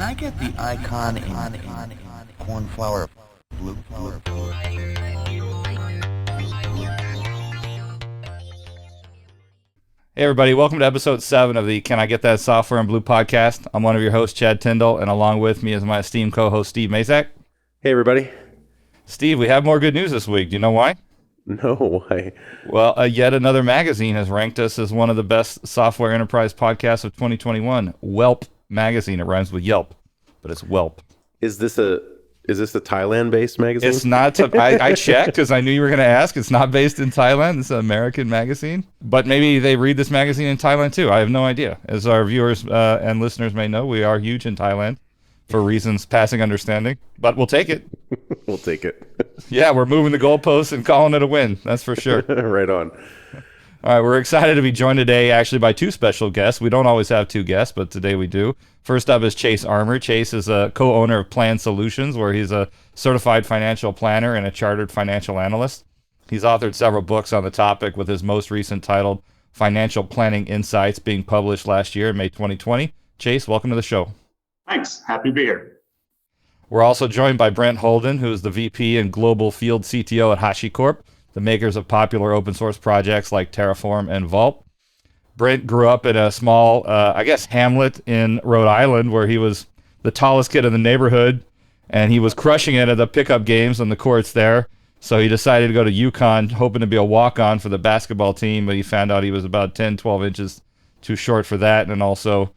I get the icon in cornflower blue? Hey everybody, welcome to episode 7 of the Can I Get That Software in Blue podcast. I'm one of your hosts, Chad Tindel, and along with me is my esteemed co-host, Steve Mayzak. Hey everybody. Steve, we have more good news this week. Do you know why? No, why? Well, yet another magazine has ranked us as one of the best software enterprise podcasts of 2021. Whelp magazine. It rhymes with Yelp, but it's Whelp. Is this a Thailand-based magazine? It's not. I checked because I knew you were going to ask. It's not based in Thailand. It's an American magazine. But maybe they read this magazine in Thailand too. I have no idea. As our viewers and listeners may know, we are huge in Thailand for reasons passing understanding. But we'll take it. We'll take it. Yeah, we're moving the goalposts and calling it a win. That's for sure. Right on. All right, we're excited to be joined today actually by two special guests. We don't always have two guests, but today we do. First up is Chase Armour. Chase is a co-owner of Plan Solutions, where he's a certified financial planner and a Chartered Financial Analyst. He's authored several books on the topic, with his most recent titled Financial Planning Insights being published last year in May 2020. Chase, welcome to the show. Thanks. Happy to be here. We're also joined by Brent Holden, who is the VP and Global Field CTO at HashiCorp, the makers of popular open source projects like Terraform and Vault. Brent grew up in a small, hamlet in Rhode Island, where he was the tallest kid in the neighborhood, and he was crushing it at the pickup games on the courts there. So he decided to go to UConn, hoping to be a walk-on for the basketball team, but he found out he was about 10, 12 inches too short for that, and also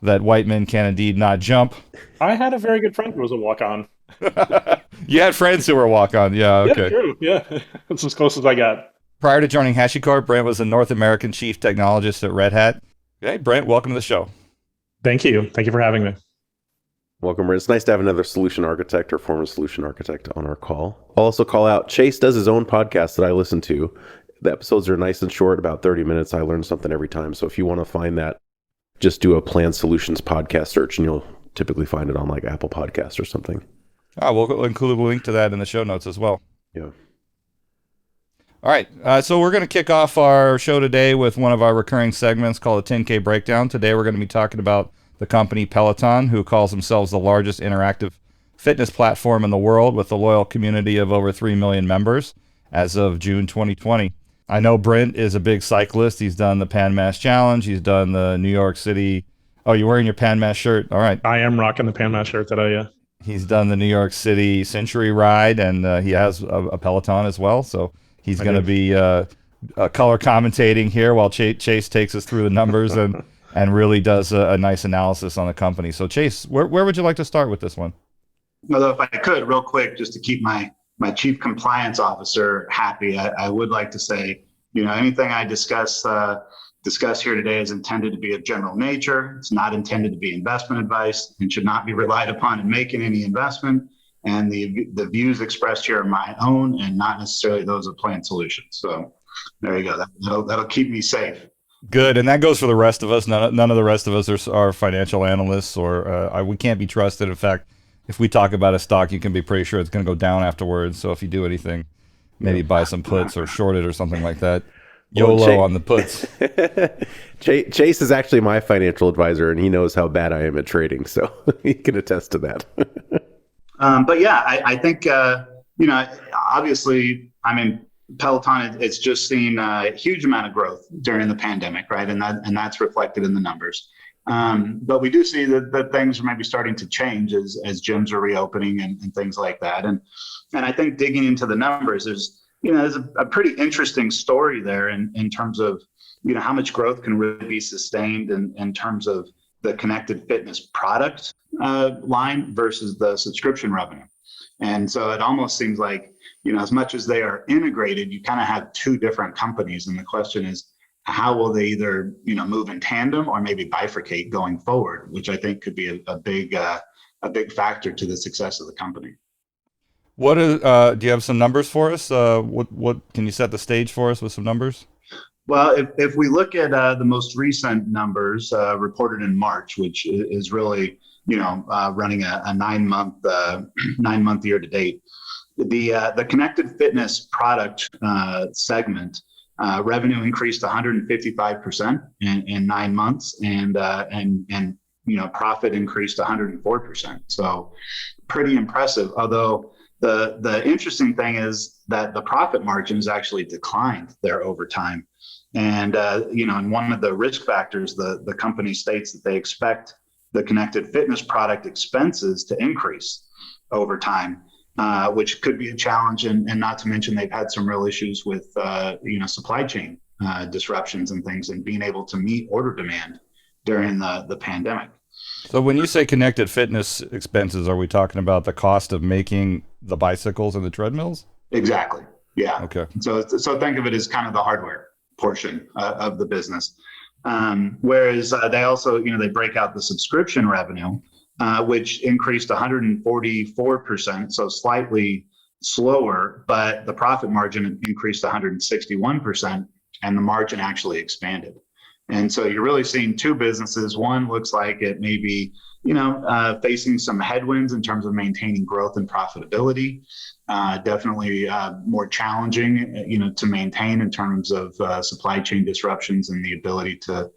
that white men can indeed not jump. I had a very good friend who was a walk-on. You had friends who were walk-on, yeah, okay. Yeah, true. Yeah, that's as close as I got. Prior to joining HashiCorp, Brent was a North American chief technologist at Red Hat. Hey, Brent, welcome to the show. Thank you. Thank you for having me. Welcome. It's nice to have another solution architect or former solution architect on our call. I'll also call out, Chase does his own podcast that I listen to. The episodes are nice and short, about 30 minutes. I learn something every time. So if you want to find that, just do a Plan Solutions podcast search, and you'll typically find it on like Apple Podcasts or something. We'll include a link to that in the show notes as well. Yeah. All right, so we're going to kick off our show today with one of our recurring segments called the 10K Breakdown. Today we're going to be talking about the company Peloton, who calls themselves the largest interactive fitness platform in the world, with a loyal community of over 3 million members as of June 2020. I know Brent is a big cyclist. He's done the Pan Mass Challenge. He's done the New York City. Oh, you're wearing your Pan Mass shirt? All right. I am rocking the Pan Mass shirt today, yeah. He's done the New York City Century Ride, and he has a Peloton as well. So he's going to be color commentating here while Chase takes us through the numbers and really does a nice analysis on the company. So Chase, where would you like to start with this one? Although if I could, real quick, just to keep my chief compliance officer happy, I would like to say, anything I discuss here today is intended to be of general nature. It's not intended to be investment advice and should not be relied upon in making any investment. And the views expressed here are my own and not necessarily those of Plan Solutions. So there you go. That'll keep me safe. Good, and that goes for the rest of us. None of the rest of us are financial analysts, or we can't be trusted. In fact, if we talk about a stock, you can be pretty sure it's going to go down afterwards. So if you do anything, maybe buy some puts or short it or something like that. YOLO on the puts. Chase is actually my financial advisor, and he knows how bad I am at trading, so he can attest to that. But yeah, I think, obviously, Peloton, it's just seen a huge amount of growth during the pandemic, right? And that's reflected in the numbers. But we do see that things are maybe starting to change as gyms are reopening and things like that. And I think digging into the numbers, there's a pretty interesting story there in terms of, how much growth can really be sustained in terms of the connected fitness product line versus the subscription revenue. And so it almost seems like, as much as they are integrated, you kind of have two different companies. And the question is, how will they either, move in tandem or maybe bifurcate going forward, which I think could be a big factor to the success of the company. What is? Do you have some numbers for us? What can you set the stage for us with some numbers? Well, if we look at the most recent numbers reported in March, which is really running a 9-month year to date, the connected fitness product segment revenue increased 155% in 9 months, and profit increased 104%. So pretty impressive. Although the interesting thing is that the profit margins actually declined there over time. And, and one of the risk factors, the company states that they expect the connected fitness product expenses to increase over time, which could be a challenge. And not to mention, they've had some real issues with, supply chain disruptions and things, and being able to meet order demand during the pandemic. So when you say connected fitness expenses, are we talking about the cost of making the bicycles and the treadmills? Exactly. Yeah. Okay. So think of it as kind of the hardware portion of the business. Whereas they also, they break out the subscription revenue, which increased 144%, so slightly slower, but the profit margin increased 161%, and the margin actually expanded. And so you're really seeing two businesses. One looks like it may be, facing some headwinds in terms of maintaining growth and profitability. Definitely more challenging, to maintain in terms of supply chain disruptions and the ability to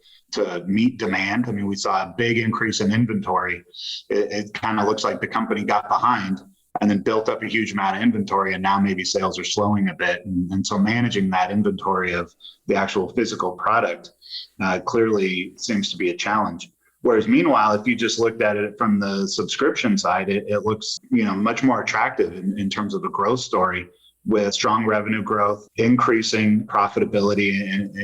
meet demand. I mean, we saw a big increase in inventory. It kind of looks like the company got behind and then built up a huge amount of inventory, and now maybe sales are slowing a bit. And so managing that inventory of the actual physical product clearly seems to be a challenge. Whereas meanwhile, if you just looked at it from the subscription side, it looks, much more attractive in terms of a growth story, with strong revenue growth, increasing profitability, and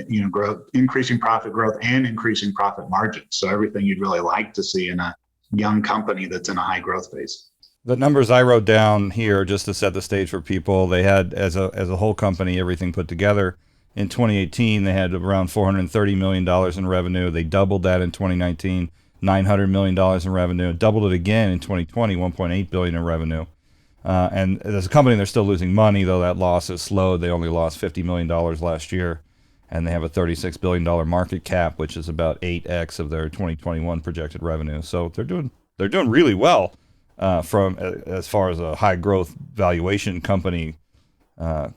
increasing profit growth and increasing profit margins. So everything you'd really like to see in a young company that's in a high growth phase. The numbers I wrote down here, just to set the stage for people, they had, as a whole company, everything put together, in 2018, they had around $430 million in revenue. They doubled that in 2019, $900 million in revenue, doubled it again in 2020, $1.8 billion in revenue. And as a company, they're still losing money, though that loss has slowed. They only lost $50 million last year, and they have a $36 billion market cap, which is about 8x of their 2021 projected revenue. So they're doing really well from as far as a high growth valuation company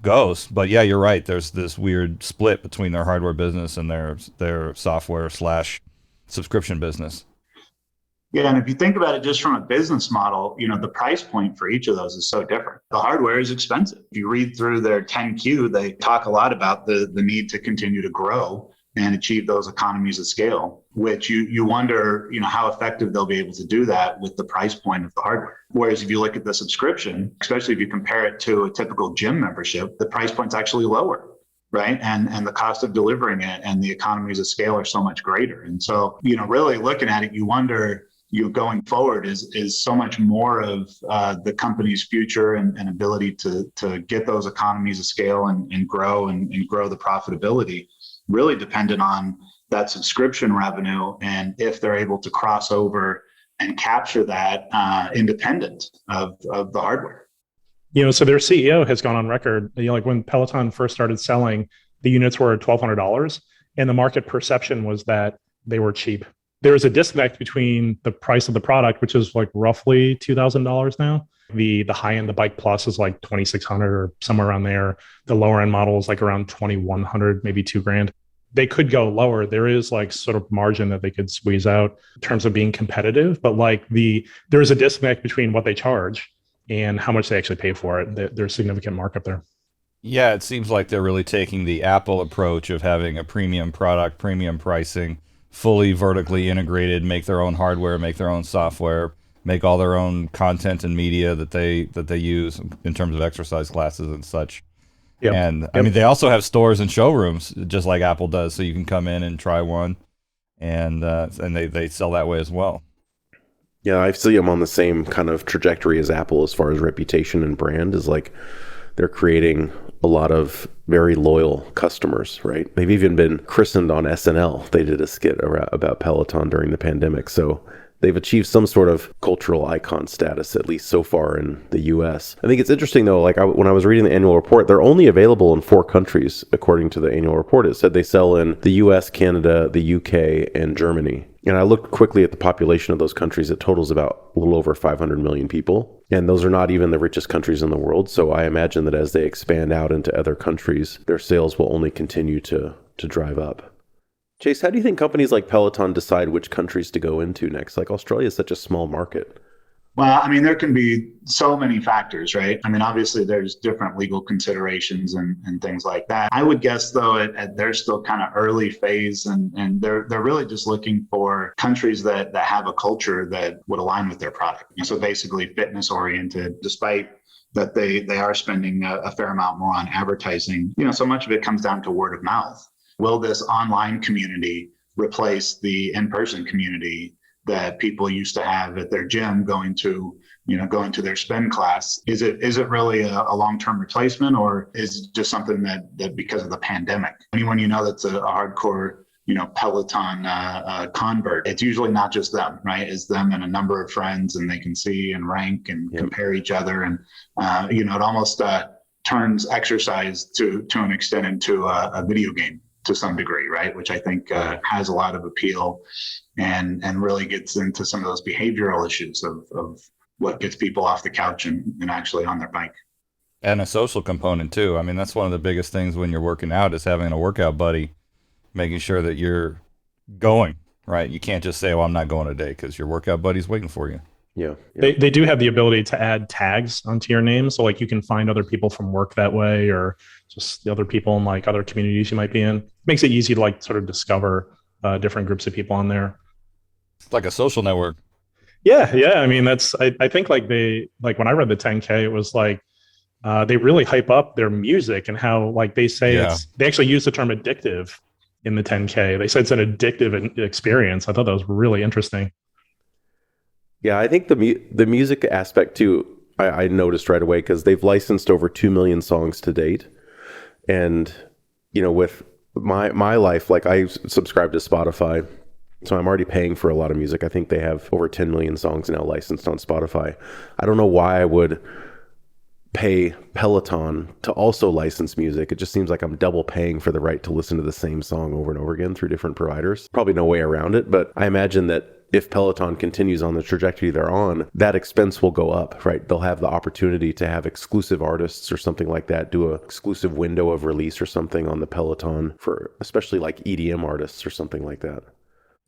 goes. But yeah, you're right. There's this weird split between their hardware business and their software / subscription business. Yeah, and if you think about it just from a business model, the price point for each of those is so different. The hardware is expensive. If you read through their 10Q, they talk a lot about the need to continue to grow and achieve those economies of scale, which you wonder, how effective they'll be able to do that with the price point of the hardware. Whereas if you look at the subscription, especially if you compare it to a typical gym membership, the price point's actually lower, right? And the cost of delivering it and the economies of scale are so much greater. And so, really looking at it, you wonder, going forward is so much more of the company's future and ability to get those economies of scale and grow the profitability, really dependent on that subscription revenue, and if they're able to cross over and capture that independent of the hardware. So their CEO has gone on record, like when Peloton first started selling, the units were $1,200, and the market perception was that they were cheap. There is a disconnect between the price of the product, which is like roughly $2,000 now. The high end, the Bike Plus, is like $2,600 or somewhere around there. The lower end model is like around $2,100, maybe $2,000. They could go lower. There is like sort of margin that they could squeeze out in terms of being competitive, but there is a disconnect between what they charge and how much they actually pay for it. There's significant markup there. Yeah, it seems like they're really taking the Apple approach of having a premium product, premium pricing, fully vertically integrated, make their own hardware, make their own software, make all their own content and media that they use in terms of exercise classes and such. Yep. And I mean, they also have stores and showrooms, just like Apple does, so you can come in and try one, and they sell that way as well. Yeah, I see them on the same kind of trajectory as Apple as far as reputation and brand. Is like they're creating a lot of very loyal customers, right? They've even been christened on SNL. They did a skit about Peloton during the pandemic. So they've achieved some sort of cultural icon status, at least so far in the US. I think it's interesting, though, when I was reading the annual report, they're only available in 4 countries, according to the annual report. It said they sell in the US, Canada, the UK, and Germany. And I looked quickly at the population of those countries. It totals about a little over 500 million people. And those are not even the richest countries in the world. So I imagine that as they expand out into other countries, their sales will only continue to drive up. Chase, how do you think companies like Peloton decide which countries to go into next? Like Australia is such a small market. Well, I mean, there can be so many factors, right? I mean, obviously, there's different legal considerations and things like that. I would guess, though, they're still kind of early phase, and they're really just looking for countries that have a culture that would align with their product. So basically, fitness oriented, despite that they are spending a fair amount more on advertising. So much of it comes down to word of mouth. Will this online community replace the in-person community that people used to have at their gym going to their spin class? Is it really a long-term replacement, or is it just something that because of the pandemic? Anyone that's a hardcore Peloton convert, it's usually not just them, right? It's them and a number of friends, and they can see and rank and compare each other, and it almost turns exercise to an extent into a video game to some degree, right? Which I think has a lot of appeal and really gets into some of those behavioral issues of what gets people off the couch and actually on their bike. And a social component too. I mean, that's one of the biggest things when you're working out is having a workout buddy, making sure that you're going, right? You can't just say, well, I'm not going today, because your workout buddy's waiting for you. Yeah. They do have the ability to add tags onto your name. So like you can find other people from work that way, or just the other people in like other communities you might be in. Makes it easy to like sort of discover different groups of people on there. It's like a social network. Yeah. I mean, I think like when I read the 10K, it was like they really hype up their music and how like they say they actually use the term addictive in the 10K. They said it's an addictive experience. I thought that was really interesting. Yeah, I think the music aspect too, I noticed right away, because they've licensed over 2 million songs to date. And, with my life, like I subscribe to Spotify, so I'm already paying for a lot of music. I think they have over 10 million songs now licensed on Spotify. I don't know why I would pay Peloton to also license music. It just seems like I'm double paying for the right to listen to the same song over and over again through different providers. Probably no way around it, but I imagine that if Peloton continues on the trajectory they're on, that expense will go up, right? They'll have the opportunity to have exclusive artists or something like that, do an exclusive window of release or something on the Peloton for especially like EDM artists or something like that.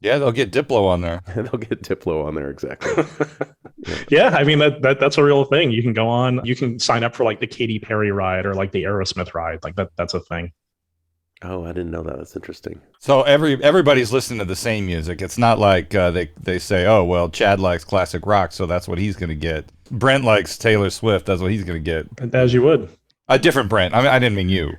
Yeah, they'll get Diplo on there. They'll get Diplo on there, exactly. Yeah, I mean that's a real thing. You can go on, you can sign up for like the Katy Perry ride or like the Aerosmith ride. Like that's a thing. Oh, I didn't know that. That's interesting. So everybody's listening to the same music. It's not like they say, oh, well, Chad likes classic rock, so that's what he's going to get. Brent likes Taylor Swift. That's what he's going to get. As you would. A different Brent. I mean, I didn't mean you.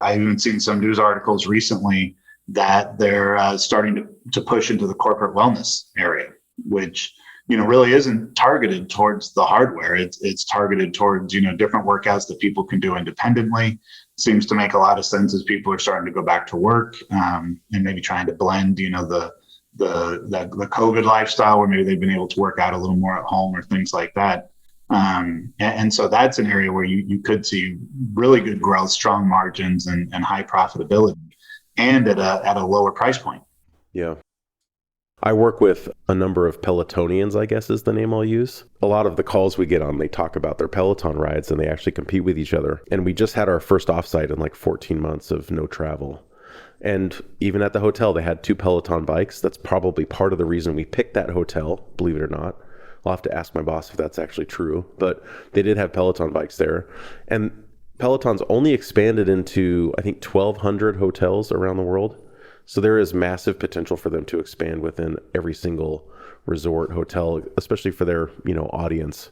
I've even seen some news articles recently that they're starting to push into the corporate wellness area, which really isn't targeted towards the hardware. It's targeted towards different workouts that people can do independently. Seems to make a lot of sense as people are starting to go back to work and maybe trying to blend the COVID lifestyle, where maybe they've been able to work out a little more at home or things like that. And so that's an area where you could see really good growth, strong margins, and high profitability, and at a lower price point. Yeah. I work with a number of Pelotonians, I guess is the name I'll use. A lot of the calls we get on, they talk about their Peloton rides and they actually compete with each other. And we just had our first offsite in like 14 months of no travel. And even at the hotel, they had 2 Peloton bikes. That's probably part of the reason we picked that hotel, believe it or not. I'll have to ask my boss if that's actually true. But they did have Peloton bikes there. And Peloton's only expanded into, I think, 1,200 hotels around the world. So there is massive potential for them to expand within every single resort, hotel, especially for their, audience.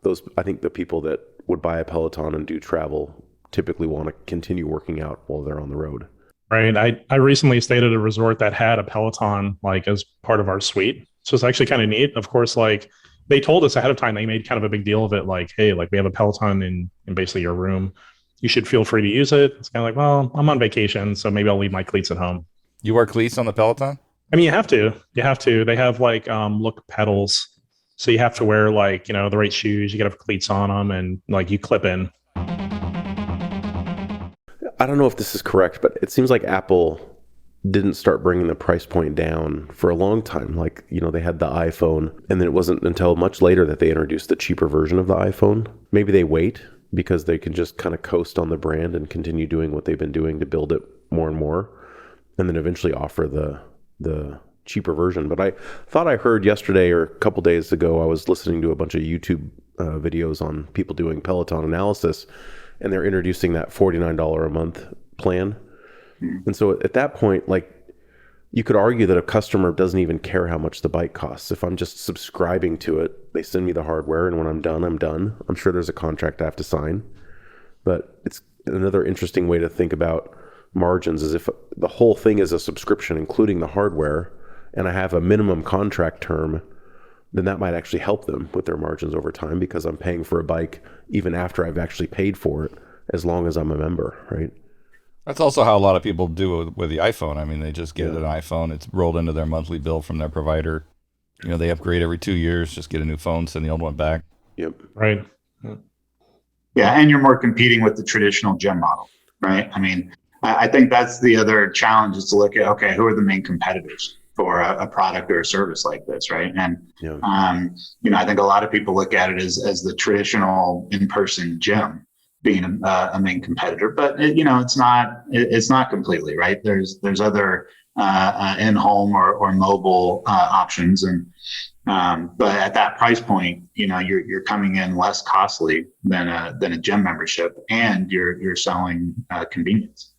Those, I think the people that would buy a Peloton and do travel typically want to continue working out while they're on the road. Right. I recently stayed at a resort that had a Peloton like as part of our suite. So it's actually kind of neat. Of course, like they told us ahead of time, they made kind of a big deal of it. Like, hey, like we have a Peloton in basically your room. You should feel free to use it. It's kind of like, well, I'm on vacation, so maybe I'll leave my cleats at home. You wear cleats on the Peloton? I mean, you have to. They have like look pedals. So you have to wear like, the right shoes. You got to have cleats on them and like you clip in. I don't know if this is correct, but it seems like Apple didn't start bringing the price point down for a long time. Like, they had the iPhone, and then it wasn't until much later that they introduced the cheaper version of the iPhone. Maybe they wait because they can just kind of coast on the brand and continue doing what they've been doing to build it more and more, and then eventually offer the cheaper version. But I thought I heard yesterday or a couple days ago, I was listening to a bunch of YouTube videos on people doing Peloton analysis, and they're introducing that $49 a month plan. And so at that point, like, you could argue that a customer doesn't even care how much the bike costs. If I'm just subscribing to it, they send me the hardware, and when I'm done, I'm done. I'm sure there's a contract I have to sign. But it's another interesting way to think about margins is if the whole thing is a subscription, including the hardware, and I have a minimum contract term, then that might actually help them with their margins over time, because I'm paying for a bike even after I've actually paid for it, as long as I'm a member, right? That's also how a lot of people do it with the iPhone. I mean, they just get an iPhone. It's rolled into their monthly bill from their provider. You know, they upgrade every 2 years, just get a new phone, send the old one back. Yep. Right. Yeah, and you're more competing with the traditional gym model, right? I mean, I think that's the other challenge, is to look at, okay, who are the main competitors for a product or a service like this, right? And I think a lot of people look at it as the traditional in-person gym being a main competitor, but it's not completely, right. There's other in-home or mobile options, and but at that price point, you're coming in less costly than a gym membership, and you're selling convenience.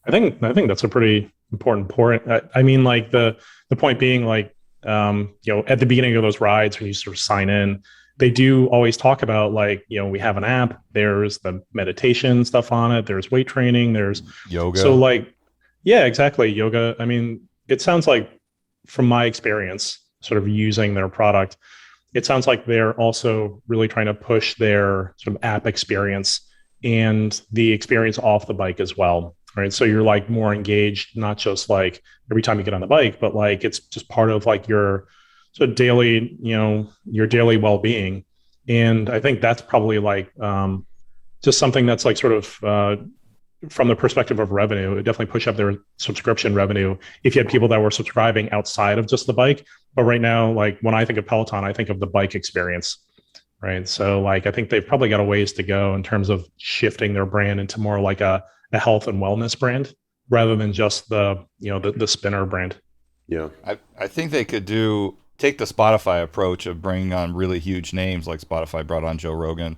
I think that's a pretty important point. I mean, like the point being, like, at the beginning of those rides, when you sort of sign in, they do always talk about, like, we have an app, there's the meditation stuff on it, there's weight training, there's yoga. So, like, yeah, exactly. Yoga. I mean, it sounds like, from my experience sort of using their product, it sounds like they're also really trying to push their sort of app experience and the experience off the bike as well. Right. So you're, like, more engaged, not just like every time you get on the bike, but like it's just part of, like, your sort of daily, your daily well-being. And I think that's probably, like, just something that's, like, sort of from the perspective of revenue, it definitely push up their subscription revenue if you had people that were subscribing outside of just the bike. But right now, like, when I think of Peloton, I think of the bike experience. Right. So, like, I think they've probably got a ways to go in terms of shifting their brand into more like a health and wellness brand, rather than just the spinner brand. Yeah. I think they could take the Spotify approach of bringing on really huge names, like Spotify brought on Joe Rogan.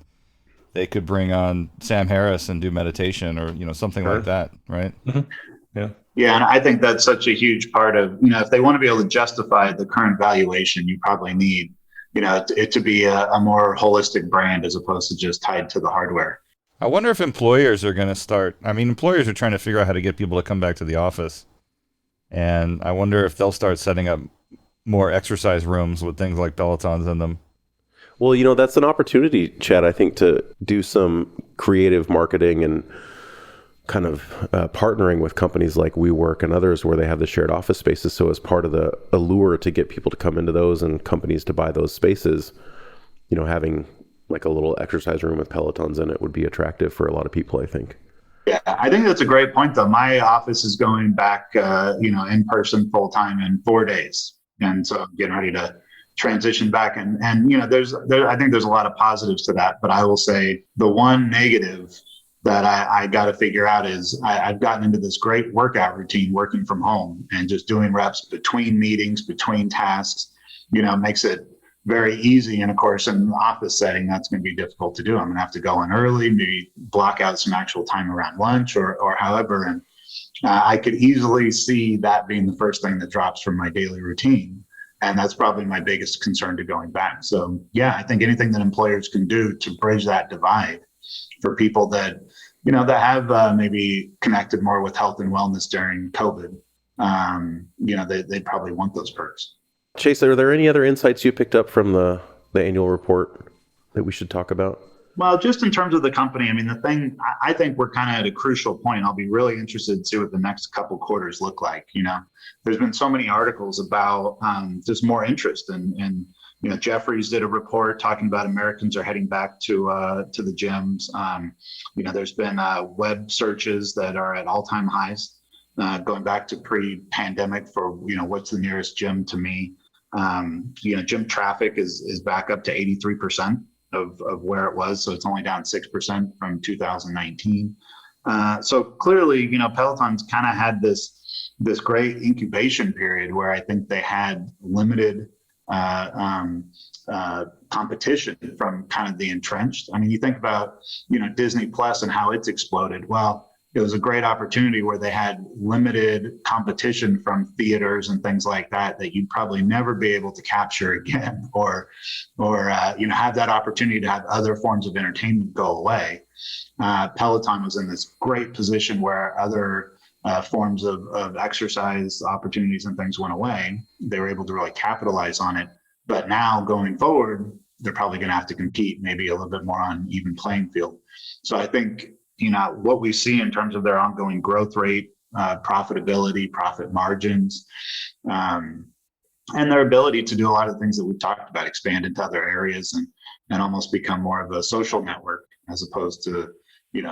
They could bring on Sam Harris and do meditation, or something like that, right? Mm-hmm. Yeah, and I think that's such a huge part of, if they want to be able to justify the current valuation, you probably need it to be a more holistic brand, as opposed to just tied to the hardware. I wonder if employers are going to start. I mean, employers are trying to figure out how to get people to come back to the office, and I wonder if they'll start setting up more exercise rooms with things like Pelotons in them. Well, that's an opportunity, Chad, I think, to do some creative marketing and kind of partnering with companies like WeWork and others, where they have the shared office spaces. So as part of the allure to get people to come into those and companies to buy those spaces, having like a little exercise room with Pelotons in it would be attractive for a lot of people, I think. Yeah, I think that's a great point, though. My office is going back, in person full time in 4 days. And so I'm getting ready to transition back. And I think there's a lot of positives to that. But I will say the one negative that I got to figure out is I've gotten into this great workout routine working from home, and just doing reps between meetings, between tasks, makes it very easy. And of course, in the office setting, that's going to be difficult to do. I'm going to have to go in early, maybe block out some actual time around lunch or however. And I could easily see that being the first thing that drops from my daily routine. And that's probably my biggest concern to going back. So yeah, I think anything that employers can do to bridge that divide for people that, that have maybe connected more with health and wellness during COVID, they probably want those perks. Chase, are there any other insights you picked up from the annual report that we should talk about? Well, just in terms of the company, I mean, the thing, I think we're kind of at a crucial point. I'll be really interested to see what the next couple quarters look like. There's been so many articles about just more interest, and Jeffries did a report talking about Americans are heading back to the gyms. There's been web searches that are at all-time highs, going back to pre-pandemic for what's the nearest gym to me. Gym traffic is back up to 83% of where it was, so it's only down 6% from 2019. So clearly, Peloton's kind of had this great incubation period where I think they had limited competition from kind of the entrenched. I mean, you think about, Disney Plus and how it's exploded. Well, it was a great opportunity where they had limited competition from theaters and things like that you'd probably never be able to capture again, or have that opportunity to have other forms of entertainment go away. Peloton was in this great position where other forms of exercise opportunities and things went away. They were able to really capitalize on it. But now going forward, they're probably going to have to compete maybe a little bit more on even playing field. So I think, what we see in terms of their ongoing growth rate, profitability, profit margins, and their ability to do a lot of things that we've talked about, expand into other areas and almost become more of a social network as opposed to,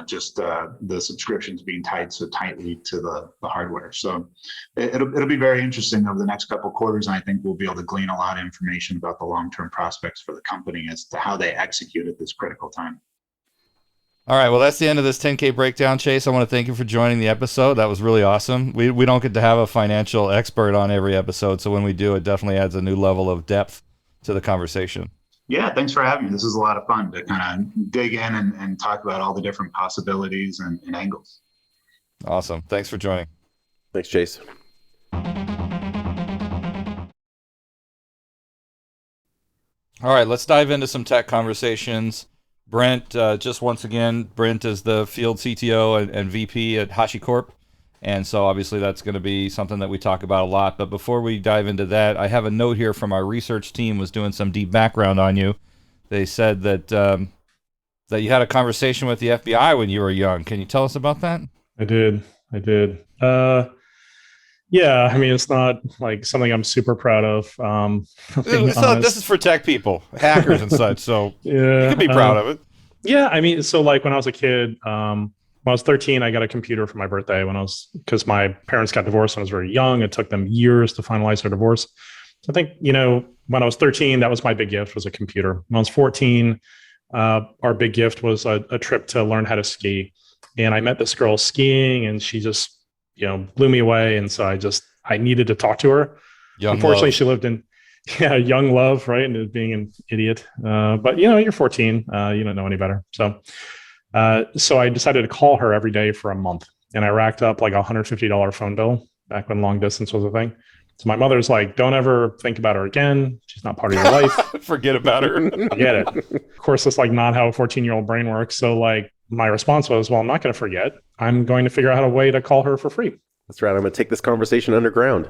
just the subscriptions being tied so tightly to the hardware. So it'll be very interesting over the next couple of quarters. And I think we'll be able to glean a lot of information about the long-term prospects for the company as to how they execute at this critical time. All right, well, that's the end of this 10K breakdown, Chase. I want to thank you for joining the episode. That was really awesome. We don't get to have a financial expert on every episode, so when we do, it definitely adds a new level of depth to the conversation. Yeah, thanks for having me. This is a lot of fun to kind of dig in and talk about all the different possibilities and angles. Awesome. Thanks for joining. Thanks, Chase. All right, let's dive into some tech conversations. Brent, just once again, Brent is the Field CTO and VP at HashiCorp. And so obviously that's going to be something that we talk about a lot. But before we dive into that, I have a note here from our research team was doing some deep background on you. They said that that you had a conversation with the FBI when you were young. Can you tell us about that? I did. Yeah, I mean, it's not like something I'm super proud of. This is for tech people, hackers and such. So yeah, you can be proud of it. Yeah, I mean, so like when I was a kid, when I was 13, I got a computer for my birthday because my parents got divorced when I was very young. It took them years to finalize their divorce. So I think, when I was 13, that was my big gift, was a computer. When I was 14, our big gift was a trip to learn how to ski. And I met this girl skiing and she just, blew me away. And so I needed to talk to her. Unfortunately, she lived in young love, right? And being an idiot. But you're 14, you don't know any better. So I decided to call her every day for a month, and I racked up like $150 phone bill back when long distance was a thing. So my mother's like, don't ever think about her again. She's not part of your life. Forget about her. Forget it. Of course, that's like not how a 14-year-old brain works. So like my response was, well, I'm not going to forget. I'm going to figure out a way to call her for free. That's right. I'm going to take this conversation underground.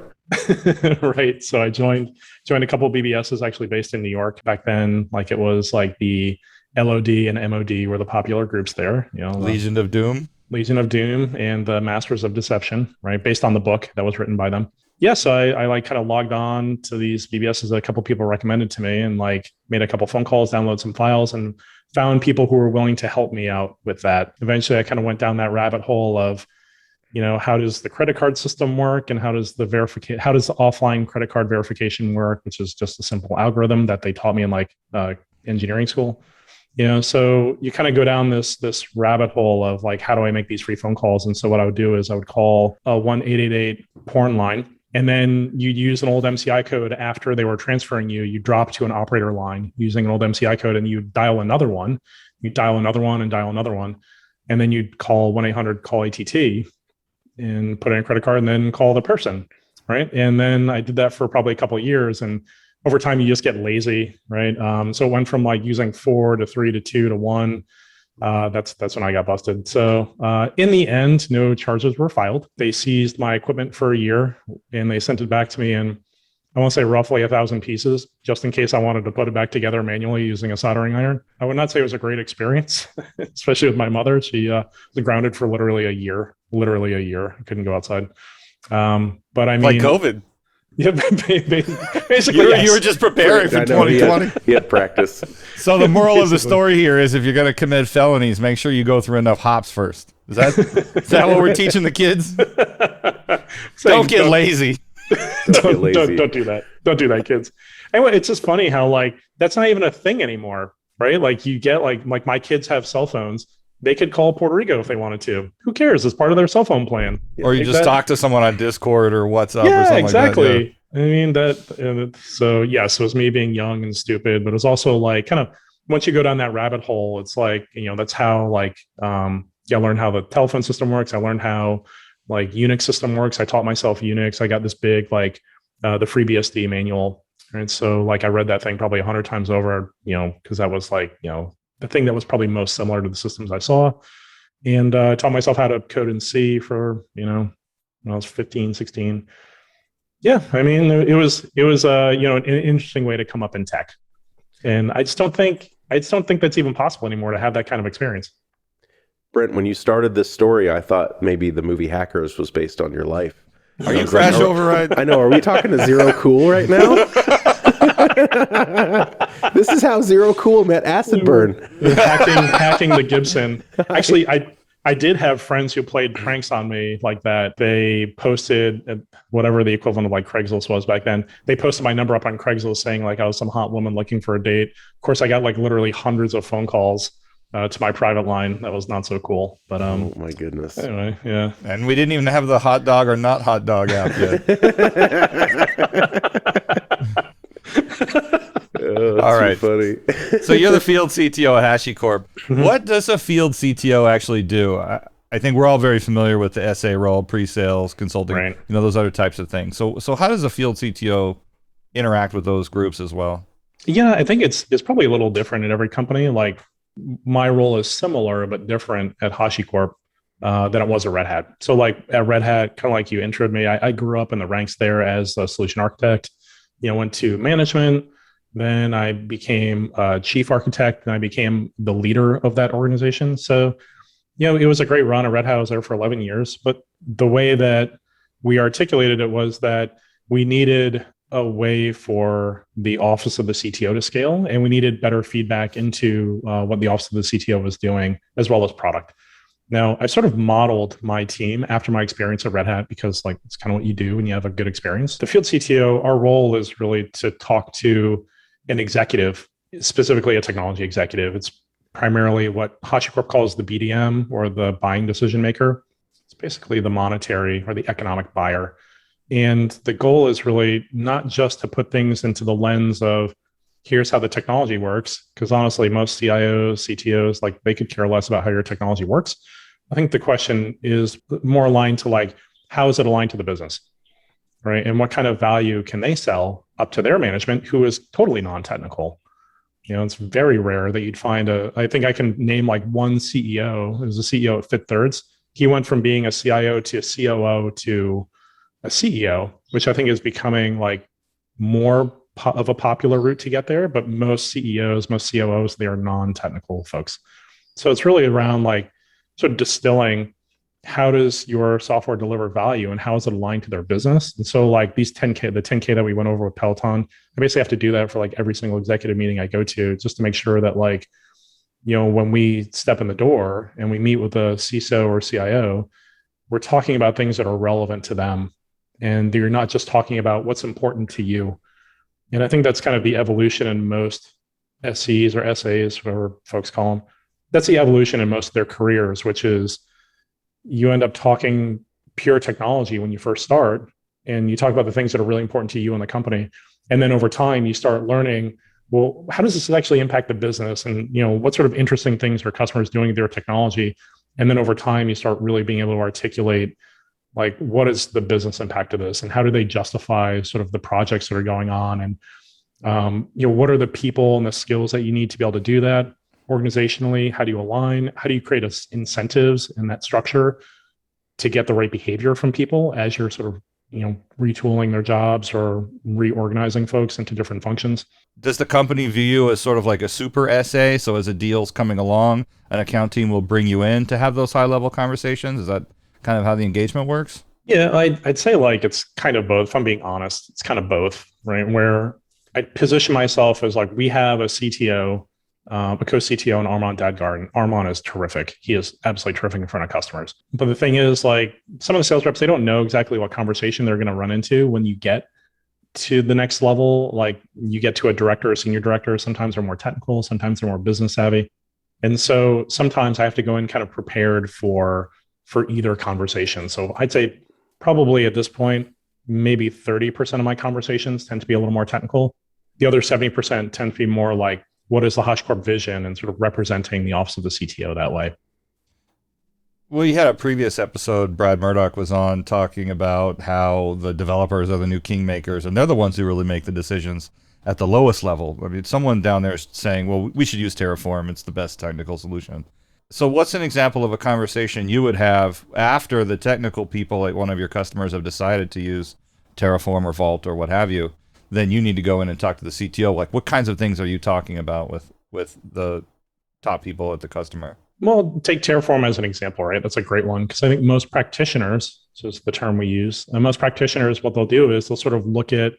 Right. So I joined a couple of BBSs actually based in New York back then. Like it was like the LOD and MOD were the popular groups there. Legion of Doom and the Masters of Deception, right? Based on the book that was written by them. Yeah. So I like kind of logged on to these BBSs that a couple of people recommended to me and like made a couple phone calls, download some files, and found people who were willing to help me out with that. Eventually I kind of went down that rabbit hole of, how does the credit card system work and how does the offline credit card verification work, which is just a simple algorithm that they taught me in like engineering school. So you kind of go down this rabbit hole of like, how do I make these free phone calls? And so what I would do is I would call a 1-888 porn line, and then you'd use an old MCI code after they were transferring you. You drop to an operator line using an old MCI code, and you dial another one. You dial another one and dial another one, and then you'd call 1-800-CALL-ATT and put in a credit card, and then call the person, right? And then I did that for probably a couple of years, and over time, you just get lazy, right? So it went from like using 4 to 3 to 2 to 1. That's when I got busted. So in the end, no charges were filed. They seized my equipment for a year, and they sent it back to me in, I want to say roughly 1,000 pieces, just in case I wanted to put it back together manually using a soldering iron. I would not say it was a great experience, especially with my mother. She was grounded for literally a year. I couldn't go outside. But I mean, like COVID. Yeah, basically, you were just preparing for 2020. He had practice. So the moral of the story here is, if you're going to commit felonies, make sure you go through enough hops first. Is that what we're teaching the kids? Don't get lazy. Don't do that. Don't do that, kids. Anyway, it's just funny how like that's not even a thing anymore, right? Like you get like my kids have cell phones, They could call Puerto Rico if they wanted to. Who cares? It's part of their cell phone plan. Or you just talk to someone on Discord or WhatsApp or Yeah, something exactly. like that. Yeah. I mean, so yes, it was me being young and stupid, but it was also like kind of once you go down that rabbit hole, it's like, that's how like, I learned how the telephone system works. I learned how like Unix system works. I taught myself Unix. I got this big, like the FreeBSD manual. And so like I read that thing probably 100 times over, because that was like, the thing that was probably most similar to the systems I saw. And I taught myself how to code in C for, when I was 15, 16. Yeah, I mean, it was an interesting way to come up in tech. And I just don't think that's even possible anymore to have that kind of experience. Brent, when you started this story, I thought maybe the movie Hackers was based on your life. Are you Crash Override? I know. Are we talking to Zero Cool right now? This is how Zero Cool met Acid Burn. hacking the Gibson. Actually, I did have friends who played pranks on me like that. They posted whatever the equivalent of like Craigslist was back then. They posted my number up on Craigslist saying like I was some hot woman looking for a date. Of course, I got like literally hundreds of phone calls to my private line. That was not so cool. But oh my goodness. Anyway, yeah. And we didn't even have the hot dog or not hot dog app yet. All right. Funny. So you're the field CTO at HashiCorp. What does a field CTO actually do? I think we're all very familiar with the SA role, pre-sales, consulting, right. Those other types of things. So how does a field CTO interact with those groups as well? Yeah, I think it's probably a little different in every company. Like my role is similar but different at HashiCorp than it was at Red Hat. So like at Red Hat, kind of like you introed me, I grew up in the ranks there as a solution architect. Went to management. Then I became a chief architect, and I became the leader of that organization. So, it was a great run at Red Hat. I was there for 11 years. But the way that we articulated it was that we needed a way for the office of the CTO to scale, and we needed better feedback into what the office of the CTO was doing, as well as product. Now, I sort of modeled my team after my experience at Red Hat because like it's kind of what you do when you have a good experience. The field CTO, our role is really to talk to an executive, specifically a technology executive. It's primarily what HashiCorp calls the BDM, or the buying decision maker. It's basically the monetary or the economic buyer. And the goal is really not just to put things into the lens of here's how the technology works, because honestly, most CIOs, CTOs, like they could care less about how your technology works. I think the question is more aligned to like, how is it aligned to the business, right? And what kind of value can they sell up to their management, who is totally non-technical? It's very rare that you'd find I think I can name like one CEO, who was a CEO at Fifth Thirds. He went from being a CIO to a COO to a CEO, which I think is becoming like more of a popular route to get there. But most CEOs, most COOs, they are non-technical folks. So it's really around like sort of distilling how does your software deliver value and how is it aligned to their business. And so like these 10K, the 10K that we went over with Peloton, I basically have to do that for like every single executive meeting I go to, just to make sure that like, when we step in the door and we meet with a CISO or CIO, we're talking about things that are relevant to them. And you're not just talking about what's important to you. And I think that's kind of the evolution in most SCs or SAs, whatever folks call them. That's the evolution in most of their careers, which is you end up talking pure technology when you first start, and you talk about the things that are really important to you and the company. And then over time, you start learning, well, how does this actually impact the business? And, what sort of interesting things are customers doing with their technology? And then over time, you start really being able to articulate, like, what is the business impact of this? And how do they justify sort of the projects that are going on? And, what are the people and the skills that you need to be able to do that? Organizationally, how do you align? How do you create incentives in that structure to get the right behavior from people as you're sort of, retooling their jobs or reorganizing folks into different functions? Does the company view you as sort of like a super SA? So as a deal's coming along, an account team will bring you in to have those high-level conversations? Is that kind of how the engagement works? Yeah, I'd say like it's kind of both. If I'm being honest, it's kind of both, right? Where I position myself as like, we have a CTO, a co-CTO in Armand Dadgard. Armand is terrific. He is absolutely terrific in front of customers. But the thing is, like, some of the sales reps, they don't know exactly what conversation they're going to run into when you get to the next level. Like, you get to a director or senior director, sometimes they're more technical, sometimes they're more business savvy. And so sometimes I have to go in kind of prepared for either conversation. So I'd say probably at this point, maybe 30% of my conversations tend to be a little more technical. The other 70% tend to be more like, what is the HashiCorp vision, and sort of representing the office of the CTO that way. Well, you had a previous episode, Brad Murdoch was on talking about how the developers are the new kingmakers, and they're the ones who really make the decisions at the lowest level. I mean, someone down there is saying, well, we should use Terraform. It's the best technical solution. So what's an example of a conversation you would have after the technical people at one of your customers have decided to use Terraform or Vault or what have you? Then you need to go in and talk to the CTO. Like, what kinds of things are you talking about with the top people at the customer? Well, take Terraform as an example, right? That's a great one, because I think most practitioners, so is the term we use, and most practitioners, what they'll do is they'll sort of look at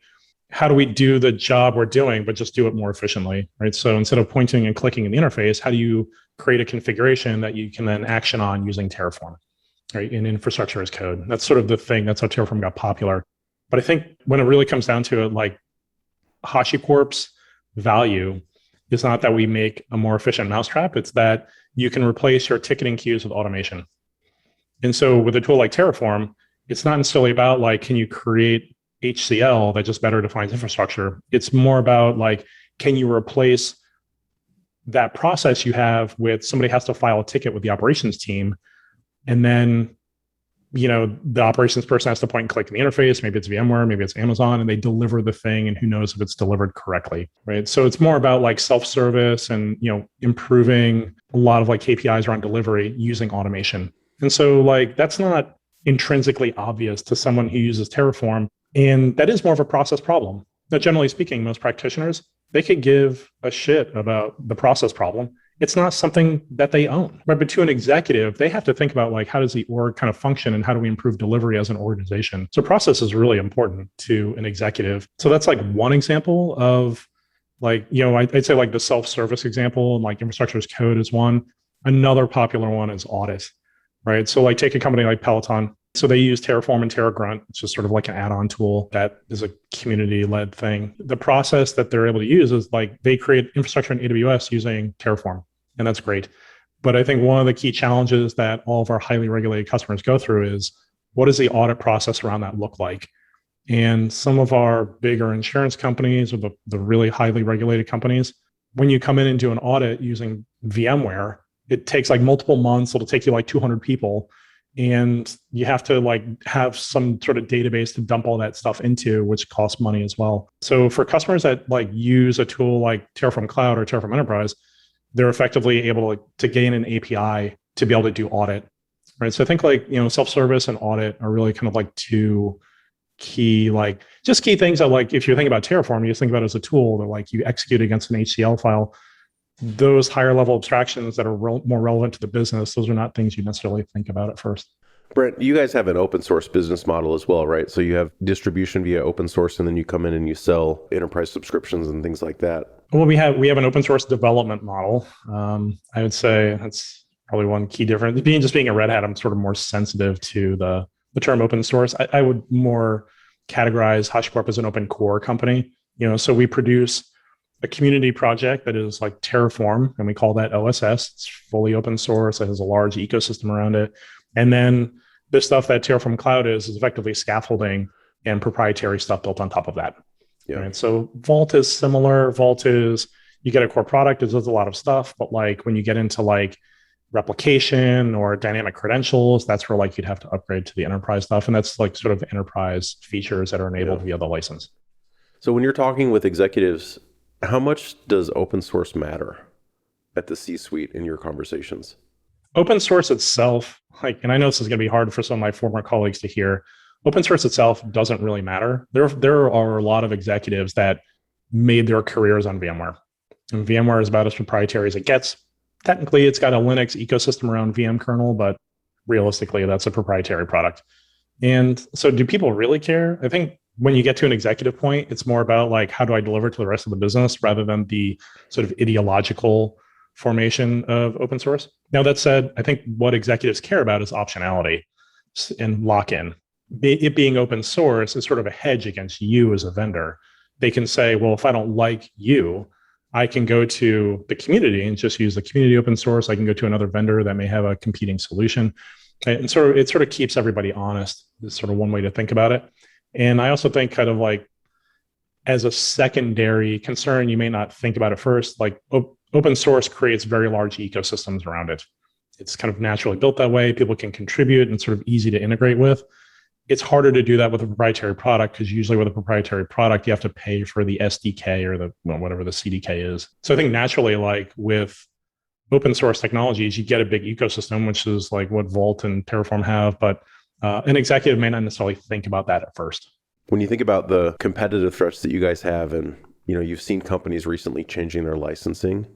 how do we do the job we're doing, but just do it more efficiently, right? So instead of pointing and clicking in the interface, how do you create a configuration that you can then action on using Terraform, right? In infrastructure as code. That's sort of the thing. That's how Terraform got popular. But I think when it really comes down to it, like HashiCorp's value is not that we make a more efficient mousetrap. It's that you can replace your ticketing queues with automation. And so with a tool like Terraform, it's not necessarily about like, can you create HCL that just better defines infrastructure? It's more about like, can you replace that process you have with somebody has to file a ticket with the operations team, and then the operations person has to point and click in the interface. Maybe it's VMware, maybe it's Amazon, and they deliver the thing, and who knows if it's delivered correctly, right? So it's more about like self-service and improving a lot of like KPIs around delivery using automation. And so like that's not intrinsically obvious to someone who uses Terraform, and that is more of a process problem. Now, generally speaking, most practitioners, they could give a shit about the process problem. It's not something that they own, right? But to an executive, they have to think about like, how does the org kind of function and how do we improve delivery as an organization? So process is really important to an executive. So that's like one example of like, I'd say like the self-service example, and like infrastructure as code is one. Another popular one is audit, right? So like take a company like Peloton. So they use Terraform and TerraGrunt. It's just sort of like an add-on tool that is a community-led thing. The process that they're able to use is like they create infrastructure in AWS using Terraform. And that's great. But I think one of the key challenges that all of our highly regulated customers go through is, what does the audit process around that look like? And some of our bigger insurance companies or the really highly regulated companies, when you come in and do an audit using VMware, it takes like multiple months. It'll take you like 200 people. And you have to like have some sort of database to dump all that stuff into, which costs money as well. So for customers that like use a tool like Terraform Cloud or Terraform Enterprise, they're effectively able to gain an API to be able to do audit, right? So I think like, self-service and audit are really kind of like two key, like just key things that like, if you're thinking about Terraform, you just think about it as a tool that like you execute against an HCL file. Those higher level abstractions that are more relevant to the business, those are not things you necessarily think about at first. Brent, you guys have an open source business model as well, right? So you have distribution via open source, and then you come in and you sell enterprise subscriptions and things like that. Well, we have an open source development model. I would say that's probably one key difference. Being a Red Hat, I'm sort of more sensitive to the term open source. I would more categorize HashiCorp as an open core company. So we produce a community project that is like Terraform, and we call that OSS. It's fully open source. It has a large ecosystem around it. And then the stuff that Terraform Cloud is effectively scaffolding and proprietary stuff built on top of that. Yeah. Right? So Vault is similar. Vault is, you get a core product, it does a lot of stuff, but like when you get into like replication or dynamic credentials, that's where like you'd have to upgrade to the enterprise stuff. And that's like sort of enterprise features that are enabled via the license. So when you're talking with executives, how much does open source matter at the C-suite in your conversations? Open source itself, and I know this is going to be hard for some of my former colleagues to hear, open source itself doesn't really matter. There are a lot of executives that made their careers on VMware. And VMware is about as proprietary as it gets. Technically, it's got a Linux ecosystem around VM kernel, but realistically, that's a proprietary product. And so do people really care? I think when you get to an executive point, it's more about like, how do I deliver to the rest of the business rather than the sort of ideological formation of open source. Now, that said, I think what executives care about is optionality and lock-in. It being open source is sort of a hedge against you as a vendor. They can say, well, if I don't like you, I can go to the community and just use the community open source. I can go to another vendor that may have a competing solution. And so it sort of keeps everybody honest. Is sort of one way to think about it. And I also think kind of like as a secondary concern, you may not think about it first, like open source creates very large ecosystems around it. It's kind of naturally built that way. People can contribute and sort of easy to integrate with. It's harder to do that with a proprietary product because usually with a proprietary product, you have to pay for the SDK or whatever the CDK is. So I think naturally, like with open source technologies, you get a big ecosystem, which is like what Vault and Terraform have, but an executive may not necessarily think about that at first. When you think about the competitive threats that you guys have, and you've seen companies recently changing their licensing,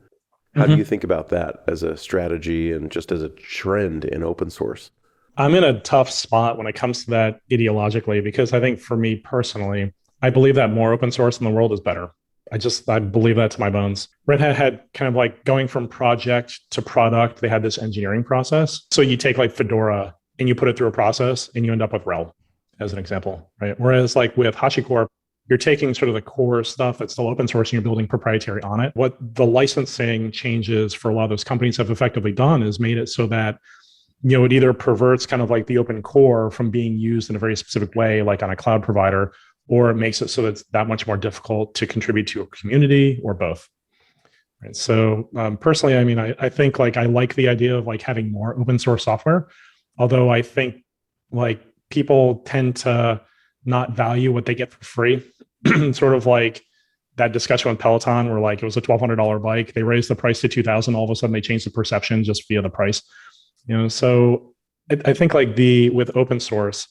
how do you think about that as a strategy and just as a trend in open source? I'm in a tough spot when it comes to that ideologically, because I think for me personally, I believe that more open source in the world is better. I believe that to my bones. Red Hat had kind of like going from project to product. They had this engineering process. So you take like Fedora and you put it through a process and you end up with RHEL as an example, right? Whereas like with HashiCorp, you're taking sort of the core stuff that's still open source and you're building proprietary on it. What the licensing changes for a lot of those companies have effectively done is made it so that it either perverts kind of like the open core from being used in a very specific way, like on a cloud provider, or it makes it so that it's that much more difficult to contribute to a community, or both. Right. So personally, I mean, I think like I like the idea of like having more open source software, although I think like people tend to not value what they get for free. Sort of like that discussion with Peloton where like it was a $1,200 bike. They raised the price to $2,000. All of a sudden they changed the perception just via the price. So I think like with open source,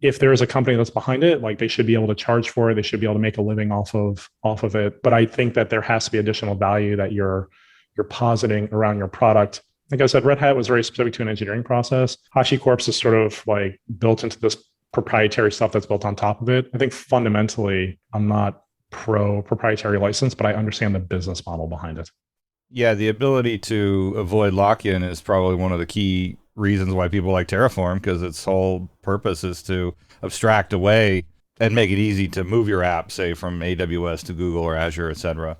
if there is a company that's behind it, like they should be able to charge for it. They should be able to make a living off of it. But I think that there has to be additional value that you're positing around your product. Like I said, Red Hat was very specific to an engineering process. HashiCorp is sort of like built into this proprietary stuff that's built on top of it. I think fundamentally, I'm not pro proprietary license, but I understand the business model behind it. Yeah, the ability to avoid lock-in is probably one of the key reasons why people like Terraform, because its whole purpose is to abstract away and make it easy to move your app, say, from AWS to Google or Azure, etc.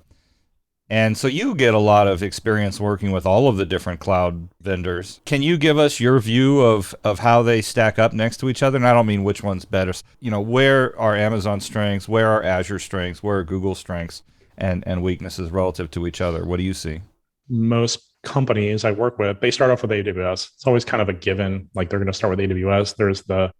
And so you get a lot of experience working with all of the different cloud vendors. Can you give us your view of how they stack up next to each other? And I don't mean which one's better. Where are Amazon strengths? Where are Azure strengths? Where are Google strengths and weaknesses relative to each other? What do you see? Most companies I work with, they start off with AWS. It's always kind of a given. Like they're going to start with AWS. There's the